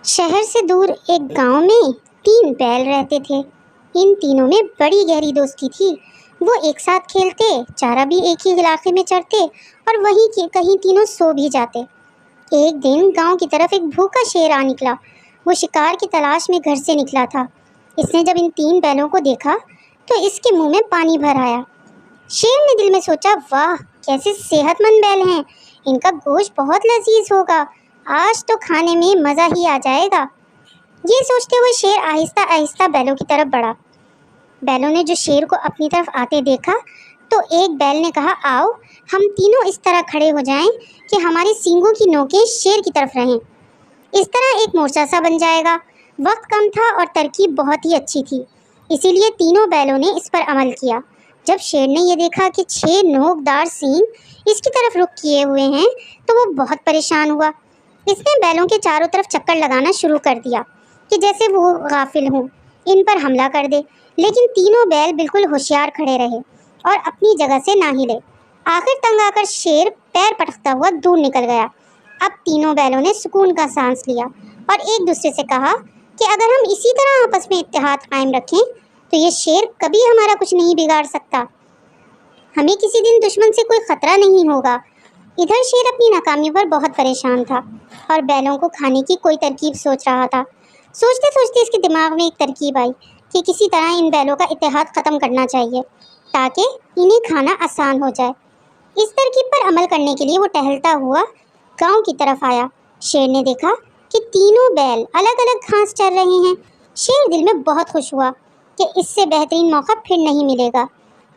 शहर से दूर एक गांव में 3 बैल रहते थे। इन तीनों में बड़ी गहरी दोस्ती थी। वो एक साथ खेलते, चारा भी एक ही इलाके में चरते और वहीं के कहीं तीनों सो भी जाते। एक दिन गांव की तरफ एक भूखा शेर आ निकला। वो शिकार की तलाश में घर से निकला था। इसने जब इन 3 बैलों को देखा तो इसके मुंह में पानी भर आया। शेर ने दिल में सोचा, वाह कैसे सेहतमंद बैल हैं, इनका गोश्त बहुत लजीज होगा, आज तो खाने में मज़ा ही आ जाएगा। ये सोचते हुए शेर आहिस्ता आहिस्ता बैलों की तरफ बढ़ा। बैलों ने जो शेर को अपनी तरफ आते देखा तो एक बैल ने कहा, आओ हम तीनों इस तरह खड़े हो जाएं कि हमारे सींगों की नोकें शेर की तरफ रहें। इस तरह एक मोर्चा सा बन जाएगा। वक्त कम था और तरकीब बहुत ही अच्छी थी, इसीलिए तीनों बैलों ने इस पर अमल किया। जब शेर ने यह देखा कि 6 नोकदार सींग इसकी तरफ रुख किए हुए हैं तो वो बहुत परेशान हुआ। इसने बैलों के चारों तरफ चक्कर लगाना शुरू कर दिया कि जैसे वो गाफिल हों, इन पर हमला कर दे। लेकिन तीनों बैल बिल्कुल होशियार खड़े रहे और अपनी जगह से ना हिले। आखिर तंग आकर शेर पैर पटकता हुआ दूर निकल गया। अब तीनों बैलों ने सुकून का सांस लिया और एक दूसरे से कहा कि अगर हम इसी तरह आपस में इत्तेहाद कायम रखें तो ये शेर कभी हमारा कुछ नहीं बिगाड़ सकता। हमें किसी दिन दुश्मन से कोई खतरा नहीं होगा। इधर शेर अपनी नाकामी पर बहुत परेशान था और बैलों को खाने की कोई तरकीब सोच रहा था। सोचते सोचते इसके दिमाग में एक तरकीब आई कि किसी तरह इन बैलों का इत्तेहाद ख़त्म करना चाहिए ताकि इन्हें खाना आसान हो जाए। इस तरकीब पर अमल करने के लिए वो टहलता हुआ गांव की तरफ आया। शेर ने देखा कि तीनों बैल अलग अलग घास चर रहे हैं। शेर दिल में बहुत खुश हुआ कि इससे बेहतरीन मौका फिर नहीं मिलेगा।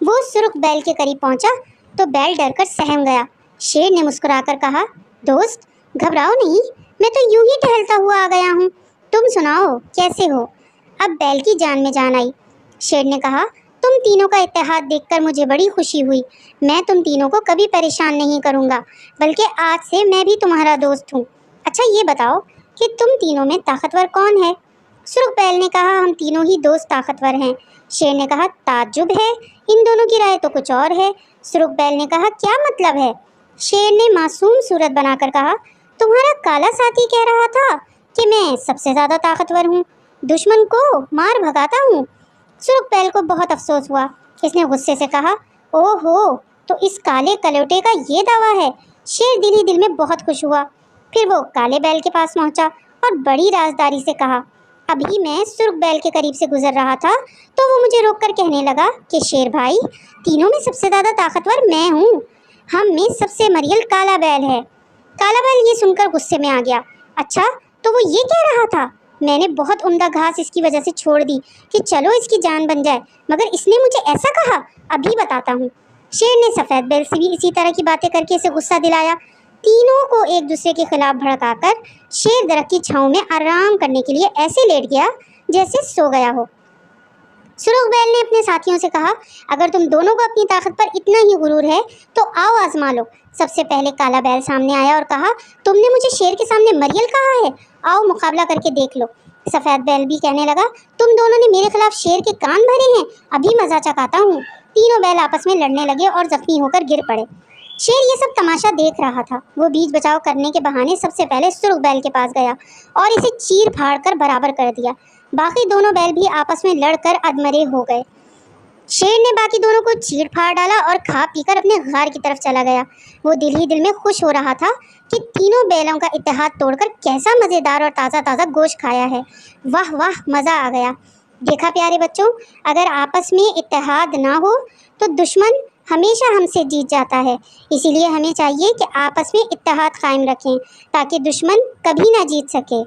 वो सुर्ख बैल के करीब पहुंचा तो बैल डरकर सहम गया। शेर ने मुस्कुराकर कहा, दोस्त घबराओ नहीं, मैं तो यूं ही टहलता हुआ आ गया हूँ, तुम सुनाओ कैसे हो। अब बैल की जान में जान आई। शेर ने कहा, तुम तीनों का इत्तेहाद देखकर मुझे बड़ी खुशी हुई। मैं तुम तीनों को कभी परेशान नहीं करूँगा, बल्कि आज से मैं भी तुम्हारा दोस्त हूँ। अच्छा ये बताओ कि तुम तीनों में ताकतवर कौन है। सुर्ख बैल ने कहा, हम तीनों ही दोस्त ताकतवर हैं। शेर ने कहा, ताज्जुब है, इन दोनों की राय तो कुछ और है। सुर्ख बैल ने कहा, क्या मतलब है। शेर ने मासूम सूरत बनाकर कहा, तुम्हारा काला साथी कह रहा था कि मैं सबसे ज़्यादा ताकतवर हूँ, दुश्मन को मार भगाता हूँ। सुर्ख बैल को बहुत अफसोस हुआ। इसने गुस्से से कहा, ओहो, तो इस काले कलौटे का ये दावा है। शेर दिल ही दिल में बहुत खुश हुआ। फिर वो काले बैल के पास पहुँचा और बड़ी राजदारी से कहा, अभी मैं सुर्ख बैल के करीब से गुजर रहा था तो वो मुझे रोककर कहने लगा कि शेर भाई, तीनों में सबसे ज़्यादा ताकतवर मैं हूँ, हम में सबसे मरियल काला बैल है। काला बैल ये सुनकर गुस्से में आ गया। अच्छा तो वो ये कह रहा था, मैंने बहुत उम्दा घास इसकी वजह से छोड़ दी कि चलो इसकी जान बन जाए, मगर इसने मुझे ऐसा कहा, अभी बताता हूँ। शेर ने सफ़ेद बैल से भी इसी तरह की बातें करके इसे गुस्सा दिलाया। तीनों को एक दूसरे के खिलाफ भड़काकर शेर दरख्त की छांव में आराम करने के लिए ऐसे लेट गया जैसे सो गया हो। सुर्ख बैल ने अपने साथियों से कहा, अगर तुम दोनों को अपनी ताकत पर इतना ही गुरूर है तो आओ आजमा लो। सबसे पहले काला बैल सामने आया और कहा, तुमने मुझे शेर के सामने मरियल कहा है, आओ मुकाबला करके देख लो। सफ़ेद बैल भी कहने लगा, तुम दोनों ने मेरे खिलाफ शेर के कान भरे हैं, अभी मज़ा चखाता हूँ। तीनों बैल आपस में लड़ने लगे और जख्मी होकर गिर पड़े। शेर ये सब तमाशा देख रहा था। वो बीच बचाव करने के बहाने सबसे पहले सुर्ख बैल के पास गया और इसे चीर फाड़ कर बराबर कर दिया। बाकी दोनों बैल भी आपस में लड़कर अधमरे हो गए। शेर ने बाकी दोनों को चीर फाड़ डाला और खा पीकर अपने गार की तरफ चला गया। वो दिल ही दिल में खुश हो रहा था कि तीनों बैलों का इत्तेहाद तोड़कर कैसा मज़ेदार और ताज़ा ताज़ा गोश्त खाया है। वाह वाह, मज़ा आ गया। देखा प्यारे बच्चों, अगर आपस में इत्तेहाद ना हो तो दुश्मन हमेशा हमसे जीत जाता है। इसीलिए हमें चाहिए कि आपस में इत्तेहाद कायम रखें ताकि दुश्मन कभी ना जीत सके।